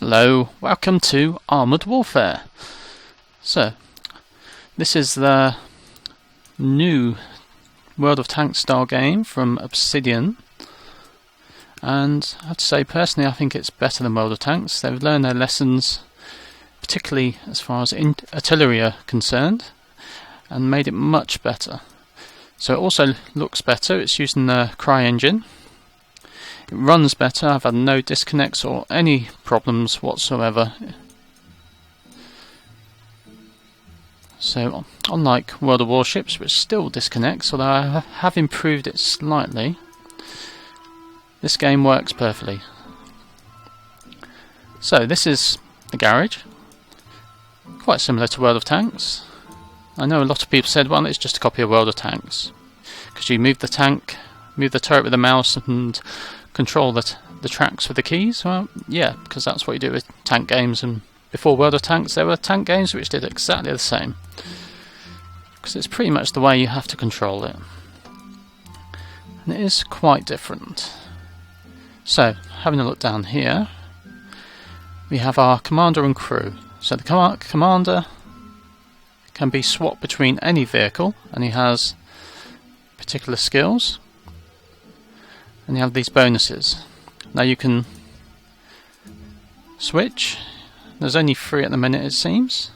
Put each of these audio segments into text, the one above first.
Hello, welcome to Armored Warfare. So, this is the new World of Tanks style game from Obsidian, and I have to say personally I think it's better than World of Tanks. They've learned their lessons, particularly as far as artillery are concerned, and made it much better. So it also looks better. It's using the CryEngine. It runs better. I've had no disconnects or any problems whatsoever. So, unlike World of Warships, which still disconnects, although I have improved it slightly, this game works perfectly. So, this is the garage. Quite similar to World of Tanks. I know a lot of people said, well, it's just a copy of World of Tanks, because you move the tank, move the turret with the mouse, and control the tracks with the keys. Well, yeah, because that's what you do with tank games, and before World of Tanks there were tank games which did exactly the same, because it's pretty much the way you have to control it, and it is quite different. So, having a look down here, we have our commander and crew. So the commander can be swapped between any vehicle, and he has particular skills. And you have these bonuses. Now you can switch. There's only 3 at the minute, it seems.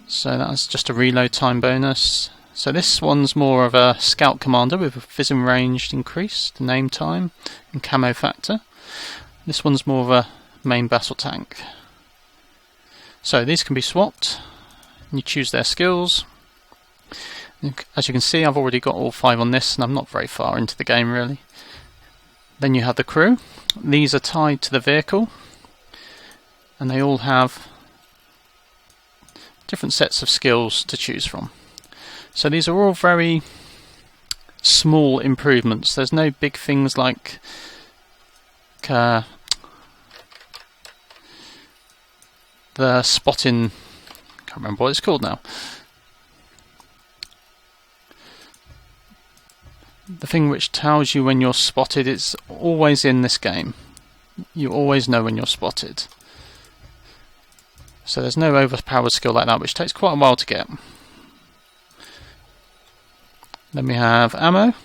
So that's just a reload time bonus. So this one's more of a scout commander with vision range increased, name time, and camo factor. This one's more of a main battle tank. So these can be swapped. You choose their skills. As you can see, I've already got all 5 on this, and I'm not very far into the game really. Then you have the crew. These are tied to the vehicle, and they all have different sets of skills to choose from. So these are all very small improvements. There's no big things like the spotting, I can't remember what it's called now. The thing which tells you when you're spotted is always in this game. You always know when you're spotted. So there's no overpowered skill like that, which takes quite a while to get. Then we have ammo,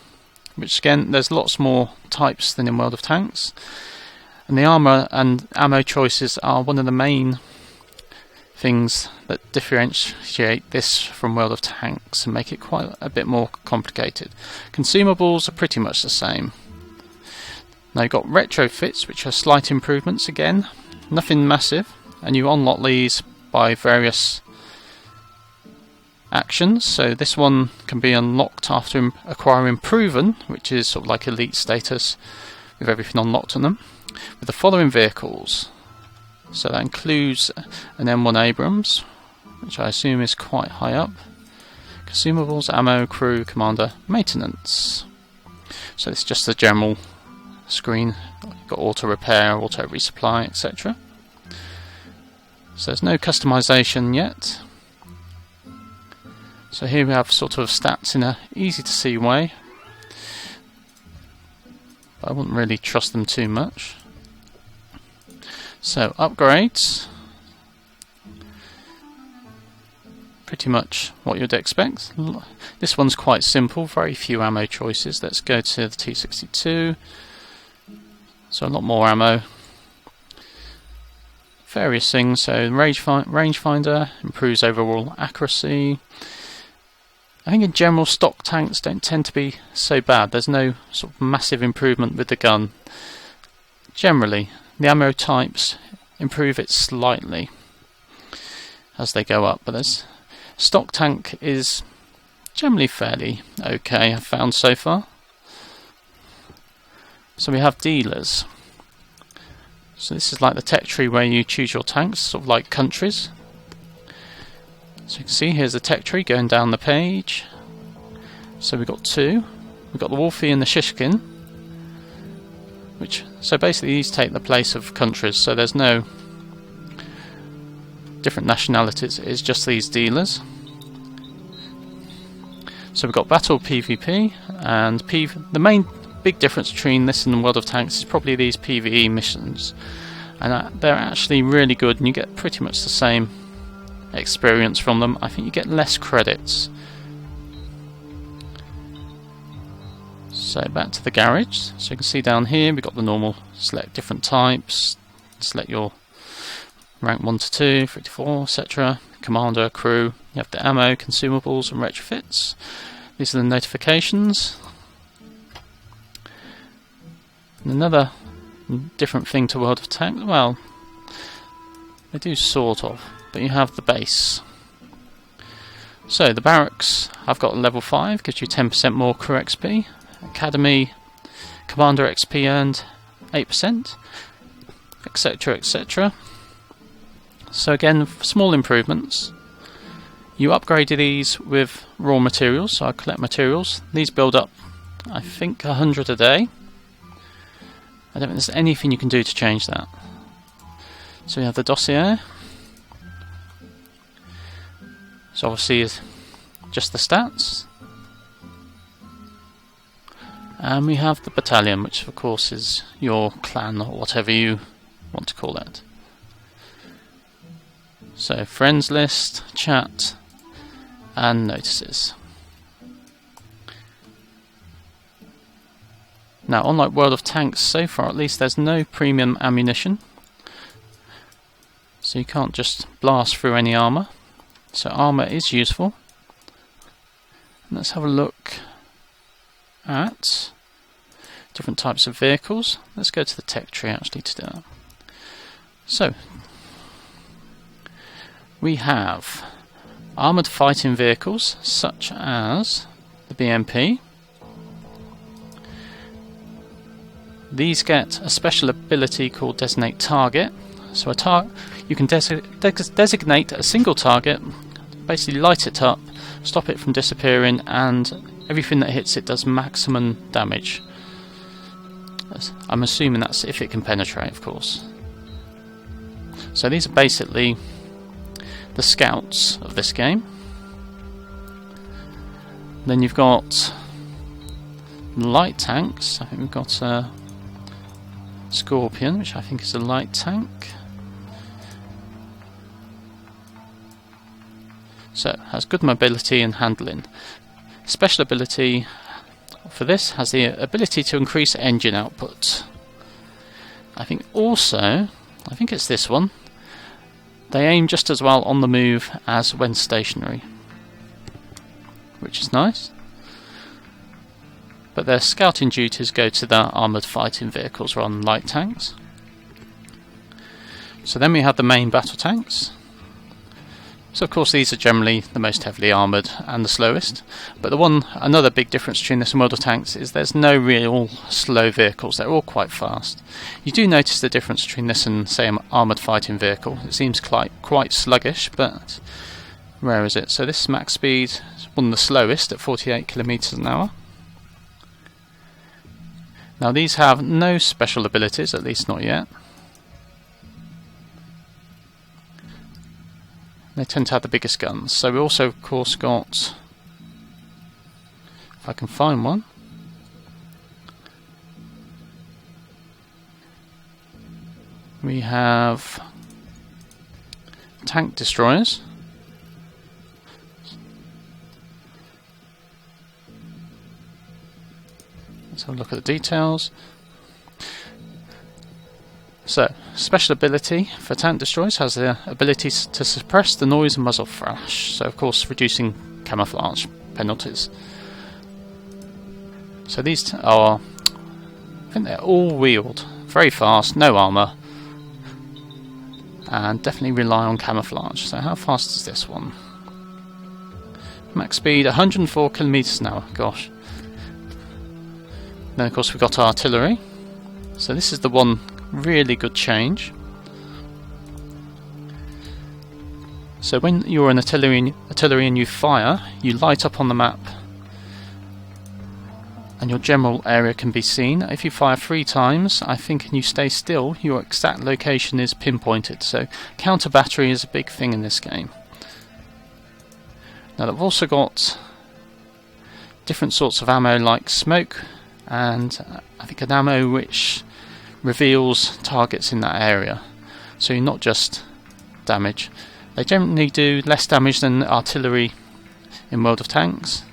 which again, there's lots more types than in World of Tanks. And the armour and ammo choices are one of the main things that differentiate this from World of Tanks and make it quite a bit more complicated. Consumables are pretty much the same. Now you've got retrofits, which are slight improvements again, nothing massive, and you unlock these by various actions. So this one can be unlocked after acquiring Proven, which is sort of like elite status with everything unlocked on them, with the following vehicles. So that includes an M1 Abrams, which I assume is quite high up. Consumables, ammo, crew, commander, maintenance. So it's just the general screen. You've got auto repair, auto resupply, etc. So there's no customization yet. So here we have sort of stats in a easy to see way, but I wouldn't really trust them too much. So upgrades, pretty much what you'd expect. This one's quite simple, very few ammo choices. Let's go to the T62. So a lot more ammo. Various things, so rangefinder improves overall accuracy. I think in general stock tanks don't tend to be so bad. There's no sort of massive improvement with the gun. Generally, the ammo types improve it slightly as they go up, but there's stock tank is generally fairly okay, I've found so far. So we have dealers. So this is like the tech tree where you choose your tanks, sort of like countries. So you can see here's the tech tree going down the page. So we've got 2. We've got the Wolfie and the Shishkin. So basically these take the place of countries, so there's no different nationalities, it's just these dealers. So we've got battle PvP, and the main big difference between this and World of Tanks is probably these PvE missions, and they're actually really good, and you get pretty much the same experience from them. I think you get less credits. So back to the garage. So you can see down here we've got the normal select different types, select your rank 1 to 2, 3 to 4, etc. Commander, crew. You have the ammo, consumables, and retrofits. These are the notifications. And another different thing to World of Tanks, well, they do sort of, but you have the base. So the barracks, I've got level 5, gives you 10% more crew XP. Academy, Commander XP earned 8%, etc, etc. So again, small improvements. You upgraded these with raw materials, so I collect materials. These build up, I think, 100 a day. I don't think there's anything you can do to change that. So we have the dossier. So obviously is just the stats. And we have the battalion, which of course is your clan or whatever you want to call it. So friends list, chat, and notices. Now, unlike World of Tanks, so far at least, there's no premium ammunition. So you can't just blast through any armour. So armour is useful. Let's have a look at different types of vehicles. Let's go to the tech tree actually to do that. So we have armoured fighting vehicles such as the BMP. These get a special ability called Designate Target. So you can designate a single target, basically light it up, stop it from disappearing, and everything that hits it does maximum damage. I'm assuming that's if it can penetrate, of course. So these are basically the scouts of this game. Then you've got light tanks. I think we've got a Scorpion, which I think is a light tank. So it has good mobility and handling. Special ability for this has the ability to increase engine output. I think it's this one. They aim just as well on the move as when stationary, which is nice. But their scouting duties go to the armoured fighting vehicles rather than light tanks. So then we have the main battle tanks. So of course these are generally the most heavily armoured and the slowest. But another big difference between this and World of Tanks is there's no real slow vehicles. They're all quite fast. You do notice the difference between this and, say, an armoured fighting vehicle. It seems quite sluggish, but rare is it? So this max speed is one of the slowest at 48 kilometers an hour. Now these have no special abilities, at least not yet. They tend to have the biggest guns. So we also of course got, if I can find one, we have tank destroyers. Let's have a look at the details. So, special ability for tank destroyers has the ability to suppress the noise and muzzle flash. So, of course, reducing camouflage penalties. So these are, I think they're all wheeled, very fast, no armour, and definitely rely on camouflage. So how fast is this one? Max speed 104 kilometers an hour. Gosh. Then of course we've got artillery. So this is the one really good change. So when you're an artillery and you fire, you light up on the map and your general area can be seen. If you fire 3 times, I think, and you stay still, your exact location is pinpointed. So counter battery is a big thing in this game. Now they've also got different sorts of ammo like smoke and I think an ammo which reveals targets in that area, so you're not just damage. They generally do less damage than artillery in World of Tanks,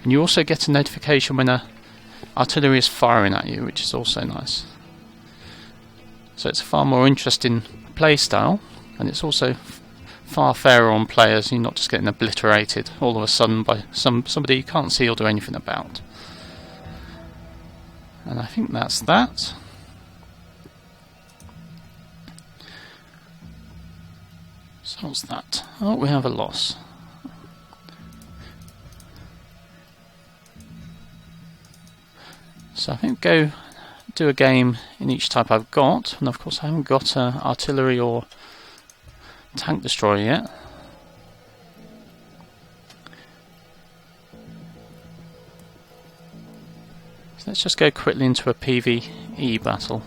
and you also get a notification when a artillery is firing at you, which is also nice. So it's a far more interesting play style, and it's also far fairer on players. You're not just getting obliterated all of a sudden by somebody you can't see or do anything about. And I think that's that. So what's that? Oh, we have a loss. So I think go do a game in each type I've got, and of course I haven't got artillery or tank destroyer yet. So let's just go quickly into a PvE battle.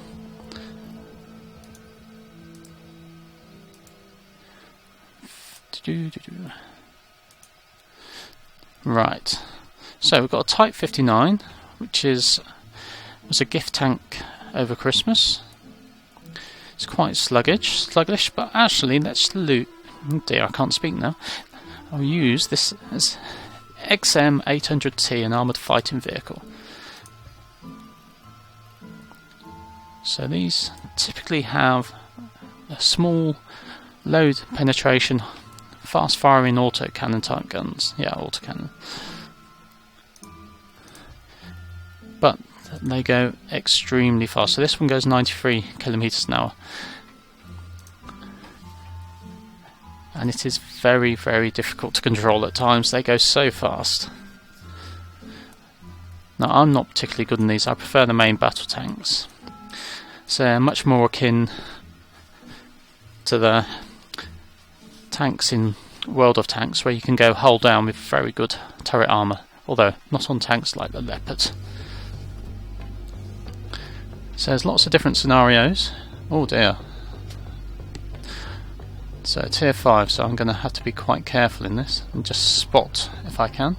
Right, so we've got a Type 59, which was a gift tank over Christmas. It's quite sluggish, but actually let's loot. Oh dear, I can't speak now. I'll use this as XM800T, an armoured fighting vehicle. So these typically have a small load penetration, fast firing autocannon type guns. Yeah, autocannon. But they go extremely fast. So this one goes 93 kilometers an hour. And it is very, very difficult to control at times. They go so fast. Now, I'm not particularly good in these. I prefer the main battle tanks. So they're much more akin to the tanks in World of Tanks, where you can go hull down with very good turret armour, although not on tanks like the Leopard. So there's lots of different scenarios. Oh dear. So tier 5, so I'm going to have to be quite careful in this and just spot if I can.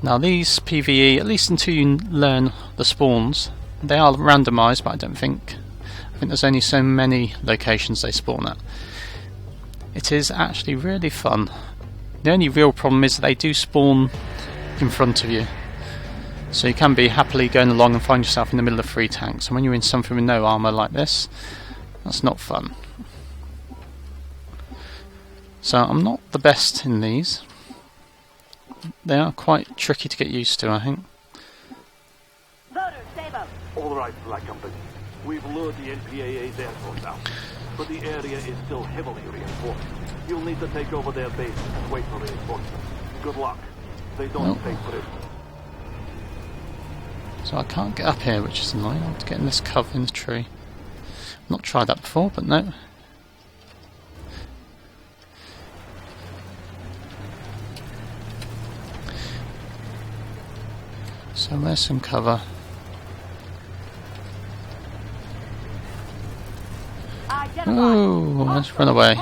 Now these PvE, at least until you learn the spawns, they are randomised, but I think there's only so many locations they spawn at. It is actually really fun. The only real problem is that they do spawn in front of you, so you can be happily going along and find yourself in the middle of 3 tanks, and when you're in something with no armour like this, that's not fun. So I'm not the best in these. They are quite tricky to get used to, I think. Alright, Black Company. We've lured the NPAA's air force out, but the area is still heavily reinforced. You'll need to take over their base and wait for reinforcements. Good luck. They don't take prisoners. So I can't get up here, which is annoying. I have to get in this cover in the tree. Not tried that before, but no. So there's some cover. Oh, let's run away.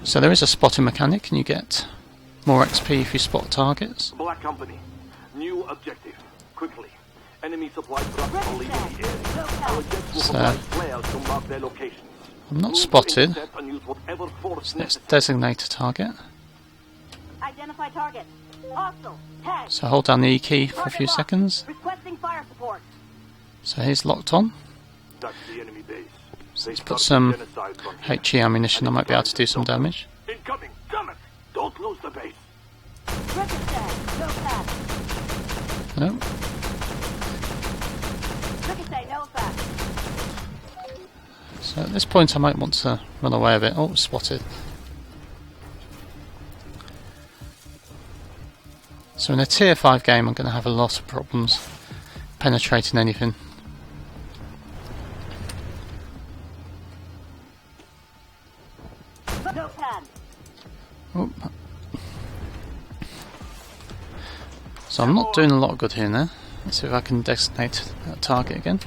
So there is a spotting mechanic, and you get more XP if you spot targets. Black Company, new objective. Quickly. Enemy supply trucks are leaving the area. Our jets will provide flares to mark their locations. I'm not spotted. So let's designate a target. Identify target. Hostile. Tag. So hold down the E key for a few seconds. Requesting fire support. So he's locked on. That's the enemy base. Let's put some HE ammunition. I might be able to do some damage. Incoming! Damn it! Don't lose the base. Ricochet. No fast. No. Ricochet. No fast. So at this point I might want to run away a bit. Oh, spotted. So in a tier 5 game I'm going to have a lot of problems penetrating anything. No pad. Oh. So I'm not doing a lot of good here now. Let's see if I can designate a target again.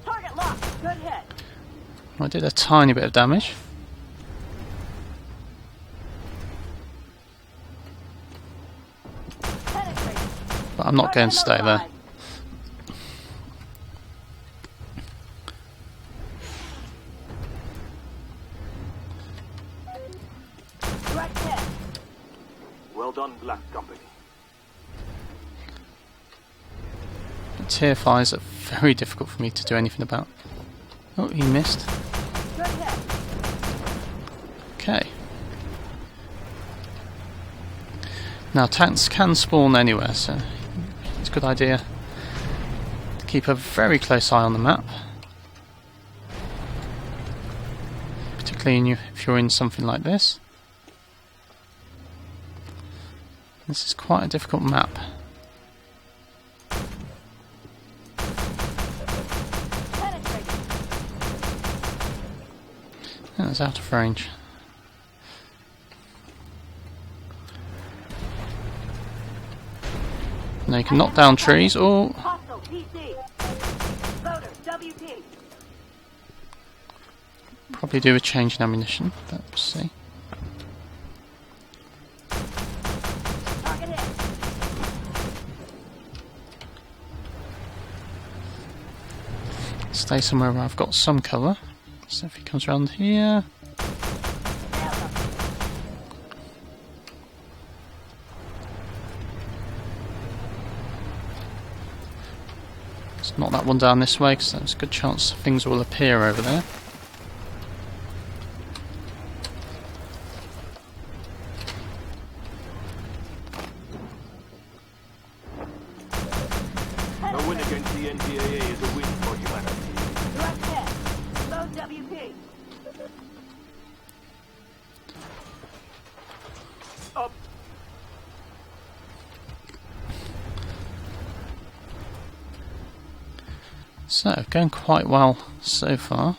Target locked. Good hit. I did a tiny bit of damage. But I'm not going to stay there. Well done, Black Company. But tier 5s are very difficult for me to do anything about. Oh, he missed. Okay. Now tanks can spawn anywhere, so it's a good idea to keep a very close eye on the map. Particularly if you're in something like this. This is quite a difficult map. Oh, it's out of range. Now you can knock down trees or probably do a change in ammunition. Let's see. Stay somewhere where I've got some cover. So if he comes around here. Let's knock that one down this way because there's a good chance things will appear over there. A win against the NPAA is a win for humanity. WP. Up. So, going quite well so far.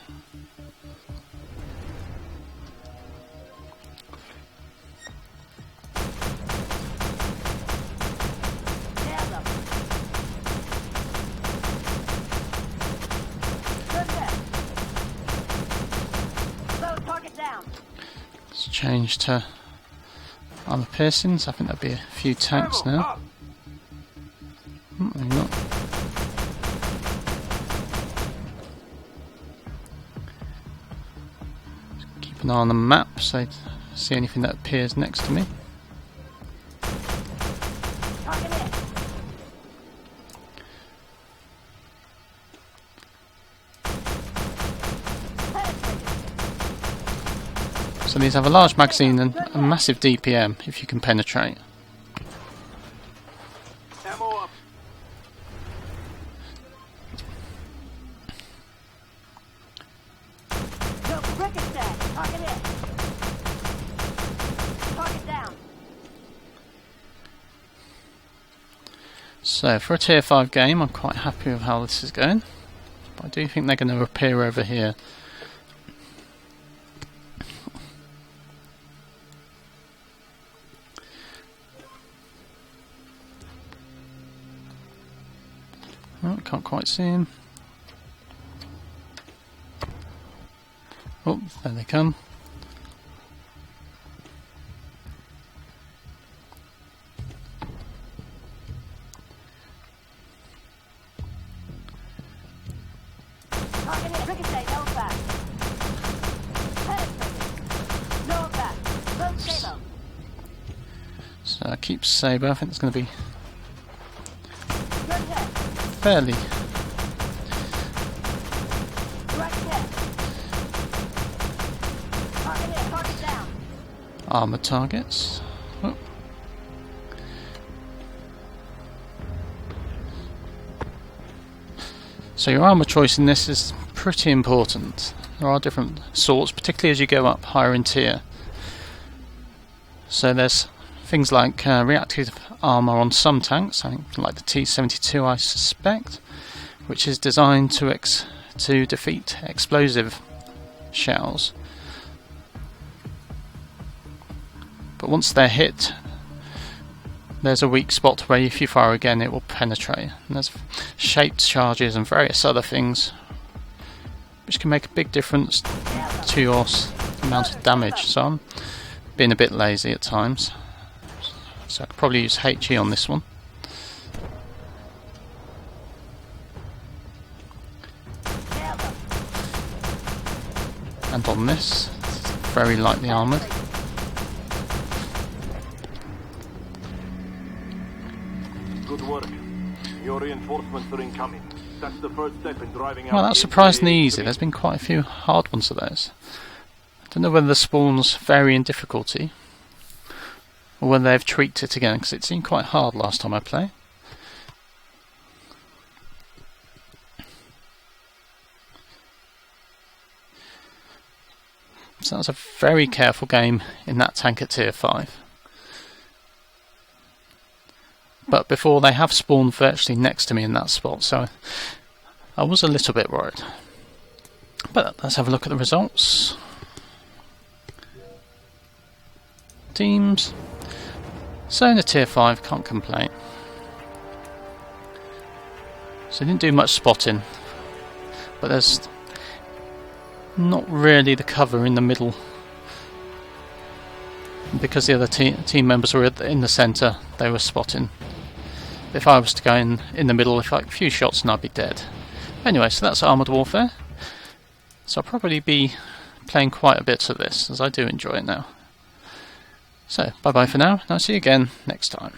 Let's change to armor piercings. I think there'll be a few tanks now. Maybe not. Keep an eye on the map so I see anything that appears next to me. So these have a large magazine and a massive DPM if you can penetrate. Ammo up. So for a tier 5 game, I'm quite happy with how this is going. But I do think they're going to appear over here. Oh, can't quite see him. Oh, there they come. So I keep Saber. I think it's going to be fairly armoured targets. Oh. So your armour choice in this is pretty important. There are different sorts, particularly as you go up higher in tier. So there's things like reactive armour on some tanks, I think like the T-72 I suspect, which is designed to defeat explosive shells. But once they're hit, there's a weak spot where if you fire again it will penetrate. And there's shaped charges and various other things which can make a big difference to your amount of damage. So I'm being a bit lazy at times. So I could probably use HE on this one. and on this. It's very lightly armoured. Good work. Your reinforcements are incoming. That's the first step in driving out. Well, that's surprisingly easy. There's been quite a few hard ones of those. I don't know whether the spawns vary in difficulty, or whether they've tweaked it again, because it seemed quite hard last time I played. So that's a very careful game in that tank at tier 5. But before, they have spawned virtually next to me in that spot, so I was a little bit worried. But let's have a look at the results. Teams. So in the tier 5, can't complain. So didn't do much spotting, but there's not really the cover in the middle. Because the other team members were in the centre, they were spotting. If I was to go in the middle, if like a few shots and I'd be dead. Anyway, so that's Armoured Warfare. So I'll probably be playing quite a bit of this, as I do enjoy it now. So, bye bye for now, and I'll see you again next time.